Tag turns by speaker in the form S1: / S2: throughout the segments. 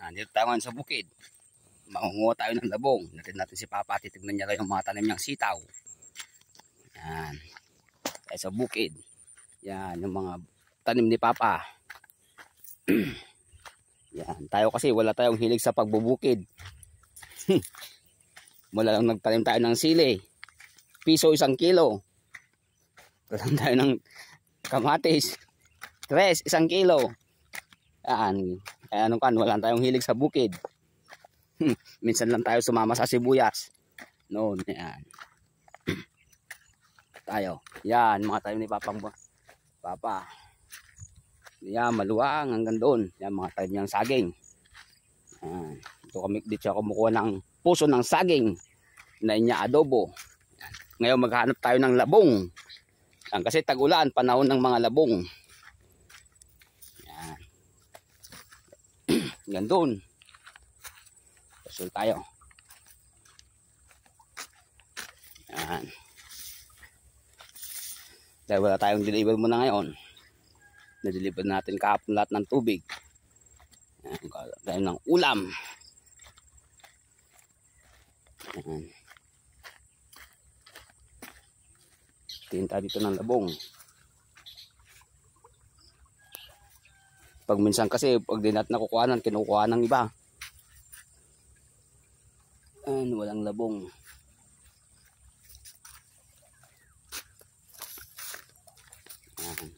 S1: Nandito tayo ngayon sa bukid. Mangunguha tayo ng labong. Natin si Papa. Titignan niya lang yung mga tanim niyang sitaw. Yan. Tayo sa bukid. Yan. Yung mga tanim ni Papa. Yan. Tayo kasi wala tayong hilig sa pagbubukid. Mula lang nagtanim tayo ng sili. Piso 1 kilo. Tanim tayo ng kamatis. 3, 1 kilo. Yan. Kaya anong kan, wala tayong hilig sa bukid. Minsan lang tayo sumama sa sibuyas. Noon, yan. Tayo. Yan, mga tayo ni Papa. Yan, maluwang hanggang doon. Yan, mga tayo niyang saging. Yan. Dito siya kumukuha ng puso ng saging na inya adobo. Yan. Ngayon maghanap tayo ng labong. Yan, kasi tag-ulan, panahon ng mga labong. Yan. Hanggang doon. Pasul tayo. Yan. Dahil wala tayong deliver muna ngayon. Na-deliver natin kahapon lahat ng tubig. Yan. Dahil ng ulam. Yan. Tinta dito ng labong. Pag minsan kasi, pag di natin nakukuhanan, kinukuha ng iba. Walang labong. Ayan.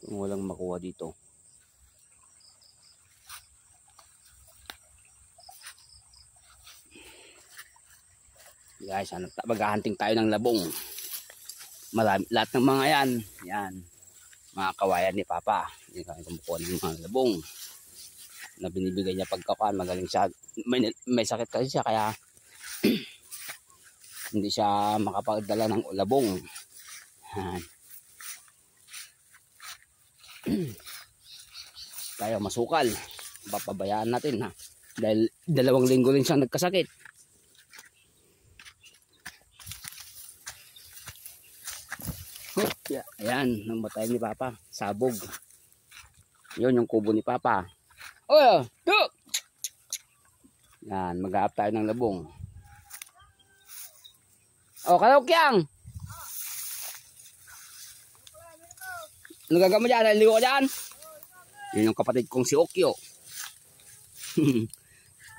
S1: Walang makuha dito. Guys, maghahunting tayo ng labong. Marami, lahat ng mga yan, mga kawayan ni Papa. Yan kami kumukuha ng mga labong na binibigay niya pagkakuan. Magaling siya, may sakit kasi siya, kaya hindi siya makapagdala ng labong. Yan. Tayo masukal, papabayaan natin, ha, dahil 2 linggo rin siyang nagkasakit. Ayan, namatay ni Papa, sabog. Yun yung kubo ni Papa. Oh, yan, mag-aap tayo ng labong. Oh, kalakyang. Ano gagawin mo dyan? Naliligo ko dyan? Yun yung kapatid kong si Okyo.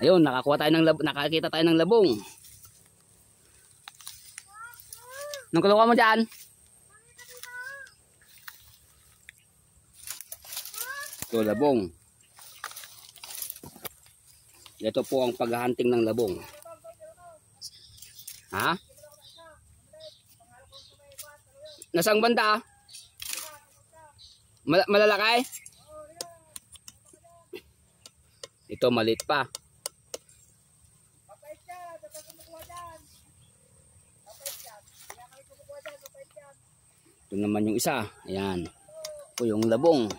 S1: Ayun, nakakita tayo ng labong. Anong kaluka mo dyan? Ito, labong. Ito po ang paghahunting ng labong. Ha? Nasang banda? Malalakay? Ito maliit pa. Ito naman yung isa. Ayan. Ito yung labong.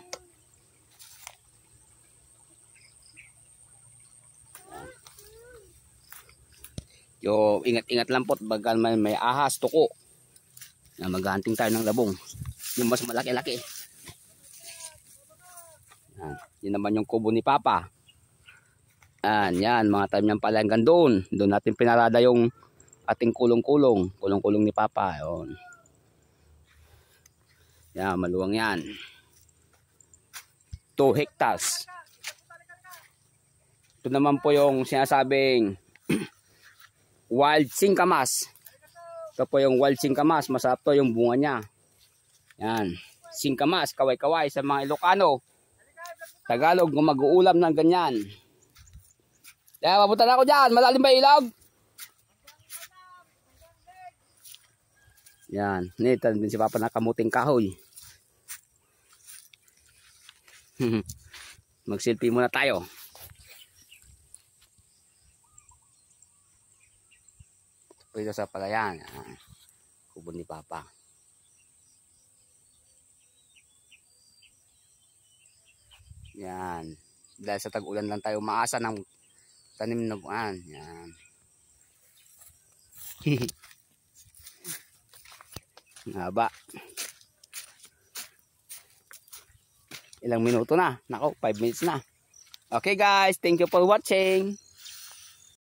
S1: Yo, ingat-ingat lang po bagal may ahas, tuko. Na maghahunting tayo ng labong. Yung mas malaki-laki. Yan naman yung kubo ni Papa. Yan, mga tanim niyang pala hanggang doon. Doon natin pinarada yung ating kulong-kulong. Kulong-kulong ni Papa. Yun. Yan, maluwang yan. 2 hectares. Ito naman po yung sinasabing wild singkamas. Ito po yung wild singkamas. Masarap to yung bunga niya. Yan. Singkamas, kaway-kaway sa mga Ilocano. Tagalog, kung mag-uulam ng ganyan. Kaya mabuta na ako dyan. Malalim ba ilog? Yan. Nito din si Papa nakamuting kahoy. Mag-selfie muna tayo. Dito sa palayan. Yan. Kubo ni Papa. Yan. Dahil sa tag-ulan lang tayo maasa ng tanim na buwan. Yan. Haba. Ilang minuto na? Nako, 5 minutes na. Okay guys, thank you for watching.